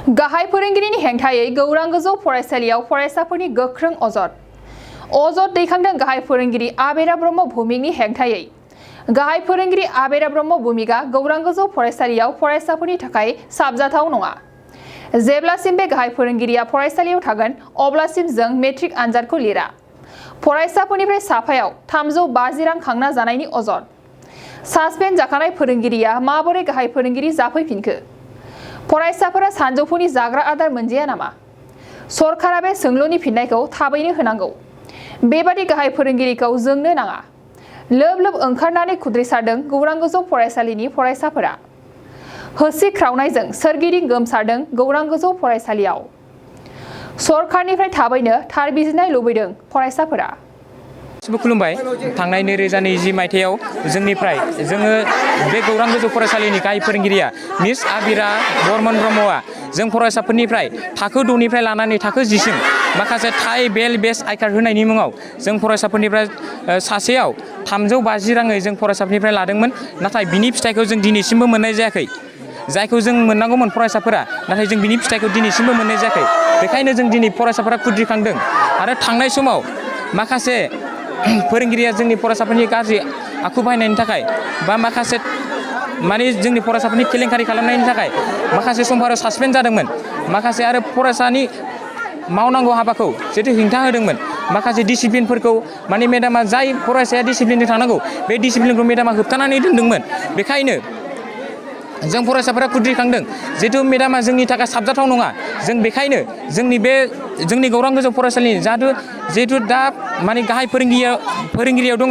गाहाय फोरोंगिरिनि हेंथायै गौरां गोजौ फरायसालियाव फरायसाफोरनि गोख्रों अजद दैखांदों गाहाय फोरोंगिरि आबेरा ब्रह्म भुमिकनि हेंथायै गाहाय फोरोंगिरि आबेरा ब्रह्म भुमिकआ गौरां गोजौ फरायसालियाव फरायसाफोरनि थाखाय साबजाथाव नङा। जेब्लासिम बे गाहाय फोरोंगिरिया फरायसालियाव थागोन अब्लासिम जों मेट्रिक आनजादखौ लिरा। फरायसाफोरनिफ्राय साफायाव 350 रां खांना जानायनि अजद। सासपेन्ड जाखानाय फोरोंगिरिया माबोरै गाहाय फोरोंगिरि जाफैफिनखो? फरायसाफोरा सानजौफुनि जाग्रा आदार मोनजाया नामा? सरकारा बे सोंलुनि फिननायखौ थाबैनो होनांगौ। बेबादि गाहाय फोरोंगिरिखौ जोंनो नाङा। लोब लोब ओंखारनानै खुद्रिसारदों गौरां गोजौ फरायसालिनि फरायसाफोरा। होसिख्रावनायजों सोरगिदिं गोमसारदों गौरां गोजौ फरायसालियाव। सरकारनिफ्राय थाबैनो थार बिजिरनाय लुबैदों फरायसाफोरा। खुलुमबाय। थांनाय 2020 मायथाइयाव जोङो बे गौरां गोजौ फरायसालिनि गाहाय फोरोंगिरिया मिस आबिरा बर्मन ब्रह्मआ जों फरायसाफोरनिफ्राय थाखो 6निफ्राय लानानै थाखो 10 सिम माखासे थाइ बेल बेस आइ कार्ड होनायनि मुङाव जों फरायसाफोरनिफ्राय सासेयाव 350 राङै जों फरायसाफोरनिफ्राय लादोंमोन। नाथाय बिनि फिथाइखौ जों दिनैसिमबो मोननाय जायाखै। जायखौ जों मोननांगौमोन फरायसाफोरा, नाथाय जों बिनि फिथाइखौ दिनैसिमबो मोननाय जायाखै। बेखायनो जों दिनै फरायसाफोरा खुद्रिखांदों। आरो थांनाय समाव माखासे फोरोंगिरिया जोंनि फरायसाफोरनि गाज्रि आखु बाहायनायनि थाखाय बा माखासे जोंनि फरायसाफोरनि केलेंकारि खालामनायनि थाखाय माखासे समफोराव सासपेन्ड जादोंमोन। माखासे आरो फरायसानि मावनांगौ हाबाखौ जिहेतु हेंथा होदोंमोन। माखासे डिसिप्लिनफोरखौ मेडामा जाय फरायसाया डिसिप्लिनजों थानांगौ बे डिसिप्लिनखौ मेडामा होबथानानै दोनदोंमोन। बेखायनो जों फरायसाफोरा खुद्रिखांदों। जिहेतु मेडामा जोंनि थाखाय साबजाथाव नङा। जों बेखायनो जोंनि गौरां गोजौ फरायसालिनि जिहेतु दा गाहाय फोरोंगिरियाव दङ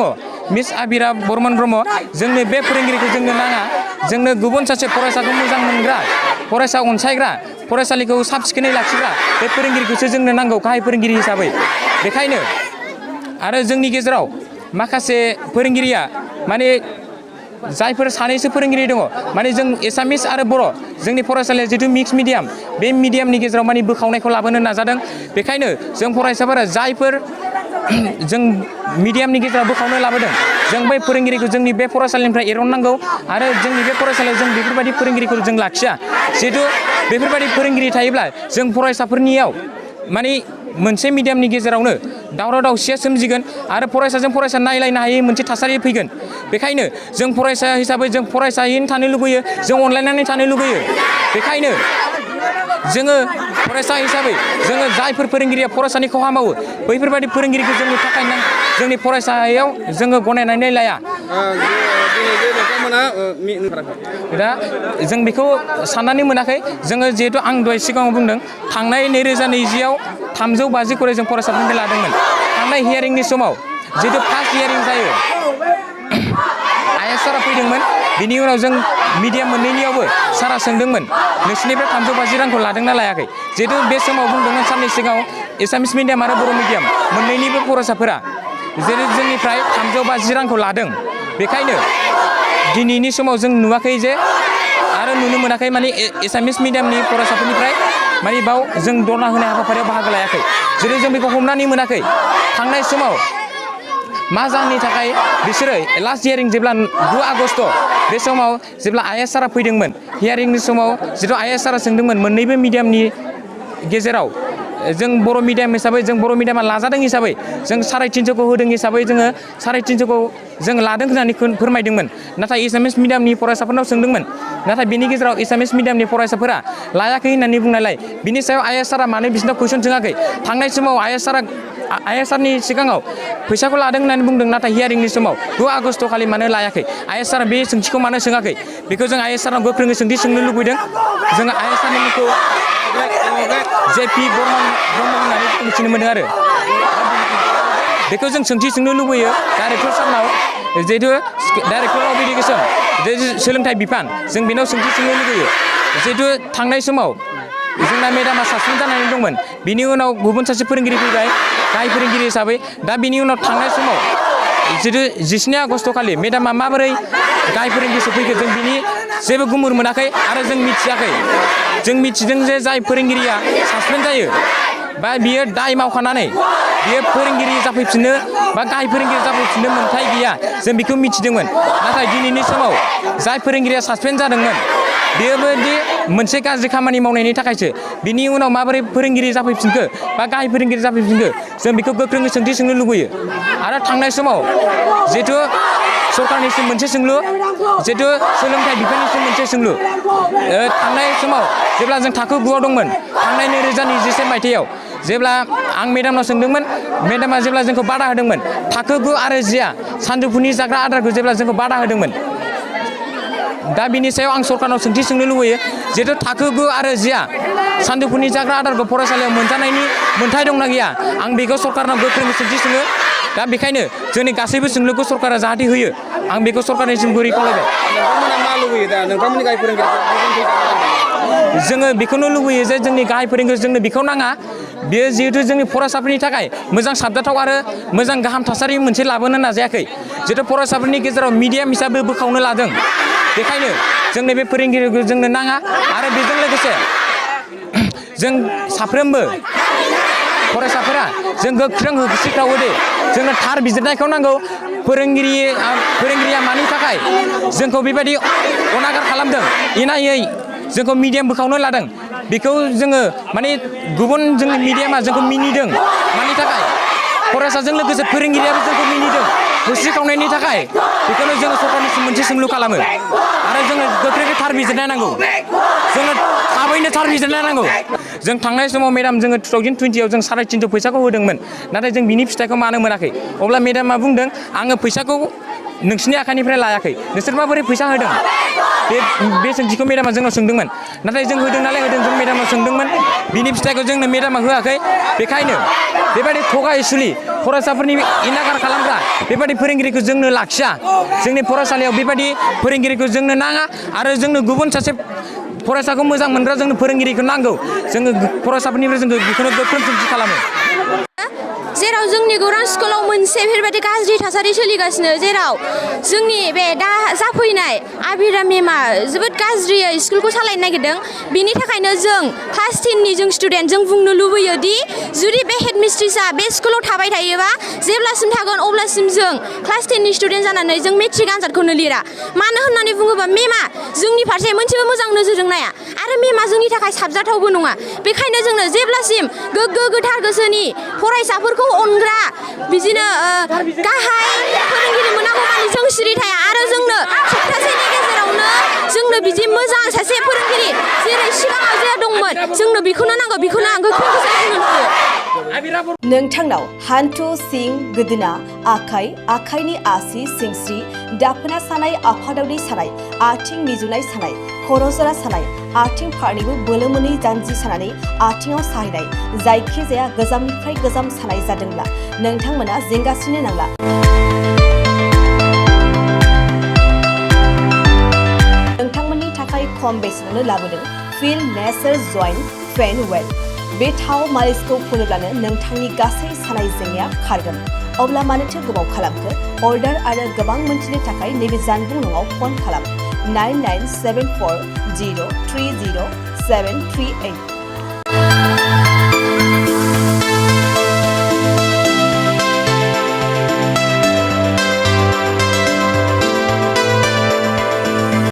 मिस आबिरा बर्मन ब्रह्म। जोंनो बे फोरोंगिरिखौ जोंनो नाङा। जोंनो गुबुन सासे फरायसाखौ मोजां मोनग्रा, फरायसा अनसायग्रा, फरायसालिखौ साब सिखोनै लाखिग्रा बे फोरोंगिरिखौसो जोंनो नांगौ गाहाय फोरोंगिरि हिसाबै। बेखायनो आरो जोंनि गेजेराव माखासे फोरोंगिरिया जायफोर सानैसो फोरोंगिरि दङ जों एसामिस आरो बर' जोंनि फरायसालिया जिहेतु मिक्स मिडियाम, बे मिडियामनि गेजेराव बोखावनायखौ लाबोनो नाजादों। बेखायनो जों फरायसाफोरा जायफोर जों मिडियामनि गेजेराव बोखावनो लाबोदों जों बै फोरोंगिरिखौ जोंनि बे फरायसालिनिफ्राय एरननांगौ। आरो जोंनि बे फरायसालियाव जों बेफोरबायदि फोरोंगिरिखौ जों लाखिया। जिहेतु बेफोरबायदि फोरोंगिरि थायोब्ला जों फरायसाफोरनियाव मोनसे मिडियामनि गेजेरावनो दावराव दावसिया सोमजिगोन आरो फरायसाजों फरायसा नायलायनो हायै मोनसे थासारि फैगोन। बेखायनो जों फरायसा हिसाबै जों फरायसायैनो थानो लुबैयो, जों अनलायनानै थानो लुबैयो। बेखायनो जोङो फरायसा हिसाबै जोङो जायफोर फोरोंगिरिया फरायसानि खहा मावो बैफोरबायदि फोरोंगिरिखौ जोंनि थाखाय जोंनि फरायसायाव जोङो गनायनानै लाया। दा जों बेखौ साननानै मोनाखै। जोङो जिहेतु आं दहाय सिगाङाव बुंदों थांनाय 2020आव 350 खरै जों फरायसाफोरनिफ्राय लादोंमोन। थांनाय हियारिंनि समाव जिहेतु फार्स्ट हियारिं जायो आइ एस सारा फैदोंमोन। बिनि उनाव जों मिडियाम मोननैनियावबो सारा सोंदोंमोन नोंसिनिफ्राय 350 रांखौ लादोंना लायाखै। जिहेतु बे समाव बुंदोंमोन साननै सिगाङाव एसामिस मिडियाम आरो बर' मिडियाम मोननैनिबो फरायसाफोरा जेरै जोंनिफ्राय 350 रांखौ लादों। बेखायनो दिनैनि समाव जों नुवाखै जे आरो नुनो मोनाखै एसामिस मिडियामनि फरायसाफोरनिफ्राय बाव जों धरना होनाय हाबाफारियाव बाहागो लायाखै। जेरै जों बेखौ हमनानै मोनाखै। थांनाय समाव मा जाहोननि थाखाय बिसोरो लास्ट हियारिं जेब्ला 9 आगस्ट बे समाव जेब्ला आइ एस सारा फैदोंमोन हियारिंनि समाव जिहेतु आइ एस सारा सोंदोंमोन मोननैबो मिडियामनि गेजेराव जों बर' मिडियाम हिसाबै जों बर' मिडियामा लाजादों हिसाबै जों 350खौ होदों हिसाबै जोङो 350खौ जों लादों होननानै फोरमायदोंमोन। नाथाय एसामिस मिडियामनि फरायसाफोरनाव सोंदोंमोन। नाथाय बिनि गेजेराव एसामिस मिडियामनि फरायसाफोरा लायाखै होननानै बुंनायलाय बिनि सायाव आइ एस सारा मानो बिसिनाव कुइसन सोङाखै। थांनाय समाव आइ एस सारनि सिगाङाव फैसाखौ लादों होननानै बुंदों। नाथाय हियारिंनि समाव 9 आगस्ट खालि मानो लायाखै। आइ एस सारा बे सोंथिखौ मानो सोङाखै बेखौ जों आइ एस सारनाव गोख्रोङै सोंथि सोंनो लुबैदों। जोङो आइ एस सारनि मुंखौ JP बर्मन ब्रह्म होननानै मिथिनो मोनो आरो बेखौ जों सोंथि सोंनो लुबैयो डाइरेक्टर सारनाव, जिहेतु डाइरेक्टर अफ इडुकेसन सोलोंथाइ बिफान जों बेनाव सोंथि सोंनो लुबैयो। जिहेतु थांनाय समाव जोंना मेडामा सासपेन्ड जानानै दंमोन। बिनि उनाव गुबुन सासे फोरोंगिरि फैबाय गाहाय फोरोंगिरि हिसाबै। दा बिनि उनाव थांनाय समाव जिहेतु 19 आगस्ट खालि मेडामा माबोरै गाहाय फोरोंगिरि सफैखो जों बिनि जेबो गुमुर मोनाखै आरो जों मिथियाखै। जों मिथिदों जे जाय फोरोंगिरिया सासपेन्ड जायो बा बियो दाय मावखानानै बियो फोरोंगिरि जाफैफिननो बा गाहाय फोरोंगिरि जाफैफिननो मोन्थाय गैया जों बेखौ मिथिदोंमोन। नाथाय दिनैनि समाव जाय फोरोंगिरिया सासपेन्ड जादोंमोन बेयोदि मोनसे गाज्रि खामानि मावनायनि थाखायसो बिनि उनाव माबोरै फोरोंगिरि जाफैफिनखो बा गाहाय फोरोंगिरि जाफैफिनखो जों बेखौ गोख्रोङै सोंथि सोंनो लुबैयो आरो थांनाय समाव जिहेथु सरकारनिसिम मोनसे सोंलु जिहेतु सोलोंथाइ बिफाननिसिम मोनसे सोंलु थांनाय समाव जेब्ला जों थाखो 9आव दंमोन थांनाय 2024 मायथाइयाव जेब्ला आं मेडामनाव सोंदोंमोन मेडामा जेब्ला जोंखौ बादा होदोंमोन थाखो 9 आरो 10आ सानजौफुनि जाग्रा आदारखौ जेब्ला जोंखौ बादा होदोंमोन दा बिनि सायाव आं सरकारनाव सोंथि सोंनो लुबैयो जिहेतु थाखो 9 आरो 10आ सानजौफुनि जाग्रा आदारखौ फरायसालियाव मोनजानायनि मोन्थाय दंना गैया आं बेखौ सरकारनाव गोख्रोङै सोंथि सोङो दा बेखायनो जोंनि गासैबो सोंलुखौ सरकारा जाहाथे होयो आं बेखौ सरकारनिसिम गुरै खावलायबाय जोङो बेखौनो लुबैयो जे जोंनि गाहाय फोरोंगिरि जोंनो बेखौ नाङा बेयो जिहेतु जोंनि फरायसाफोरनि थाखाय मोजां साबजाथाव आरो मोजां गाहाम थासारि मोनसे लाबोनो नाजायाखै जिहेतु फरायसाफोरनि गेजेराव मिडियाम हिसाबै बोखावनो लादों बेखायनो जोंनो बे फोरोंगिरिखौ जोंनो नाङा आरो बेजों लोगोसे जों साफ्रोमबो फरायसाफोरा जों गोख्रों होख्रिख्रावो दे जोंनो थार बिजिरनायखौ नांगौ फोरोंगिरिया मानि थाखाय जोंखौ बेबायदि अनागार खालामदों इनायै जोंखौ मिडियाम बोखावनो लादों बेखौ जोङो माने गुबुन जोंनि मिडियामा जोंखौ मिनिदों मानि थाखाय फरायसाजों लोगोसे फोरोंगिरियाबो जोंखौ मिनिदों होस्रिखावनायनि थाखाय बेखौनो जोङो सरकारनिसिम मोनसे सोंलु खालामो आरो जोङो गोख्रैनो थार बिजिरनाय नांगौ जोङो थाबैनो थार बिजिरनाय नांगौ जों थांनाय समाव मेडाम जोङो 2020आव जों 350 फैसाखौ होदोंमोन नाथाय जों बिनि फिथाइखौ मानो मोनाखै अब्ला मेडामा बुंदों आङो फैसाखौ नोंसिनि आखाइनिफ्राय लायाखै नोंसोर माबोरै फैसा होदों बे सोंथिखौ मेडामा जोंनाव सोंदोंमोन नाथाय जों होदों नालाय होदों जों मेडामाव सोंदोंमोन बिनि फिथाइखौ जोंनो मेडामा होआखै बेखायनो बेबायदि थगायसुलि फरायसाफोरनि इनागार खालामग्रा बेबायदि फोरोंगिरिखौ जोंनो लाखिया जोंनि फरायसालियाव बेबायदि फोरोंगिरिखौ जोंनो नाङा आरो जोंनो गुबुन सासे फरायसाखौ मोजां मोनग्रा जोंनो फोरोंगिरिखौ नांगौ जोङो फरायसाफोरनिफ्राय जोङो बेखौनो गोख्रों सोंथि खालामो जेराव जोंनि गौरां स्कुलाव मोनसे बेफोरबायदि गाज्रि थासारि सोलिगासिनो जेराव जोंनि बे दा जाफैनाय आबिरा मेमा जोबोद गाज्रियै स्कुलखौ सालायनो नागिरदों बिनि थाखायनो जों क्लास 10नि जों स्टुडेन्ट जों बुंनो लुबैयो दि जुदि बे हेडमिस्ट्रेसआ बे स्कुलाव थाबाय थायोबा जेब्लासिम थागोन अब्लासिम जों क्लास 10नि स्टुडेन्ट जानानै जों मेट्रिक आनजादखौनो लिरा मानो होननानै बुङोबा मेमा जोंनि फारसे मोनसेबो मोजां नोजोरजों नाया आरो मेमा जोंनि थाखाय साबजाथावबो नङा बेखायनो जोंनो जेब्लासिम गोग्गो गोथार गोसोनि फरायसाफोरखौ अनग्रा बिदिनो गाहाय फोरोंगिरि मोनागौ मानि जों सिरि थाया आरो जोंनो सप्तासेनि गेजेरावनो जोंनो बिदि मोजां सासे फोरोंगिरि जेरै सिगाङाव जे दंमोन जोंनो बेखौनो नांगौ बेखौनो आं गोख्रों गोसोजों बुंनो लुबैयो नोंथांनाव हान्थु सिं गोदोना आखाइनि आसि सिंस्रि दाफोना सानाय आफादावनि सानाय आथिं मिजुनाय सानाय खर' जरा सानाय आथिं फारनैबो बोलो मोनै जानजि सानानै आथिङाव साहैनाय जायखिजाया गोजामनिफ्राय गोजाम सानाय जादोंब्ला नोंथांमोना जिंगासिनो नांला नोंथांमोननि थाखाय खम बेसेनावनो लाबोदों फिल नेचार जइन्ट फेन वेल बे थाव मालिसखौ फुनोब्लानो नोंथांनि गासै सानाय जेंनाया खारगोन अब्ला मानोथो गोबाव खालामखो अर्डार आरो गोबां मोनथिनो थाखाय नैबे जानबुं नङाव फन खालाम 9974030738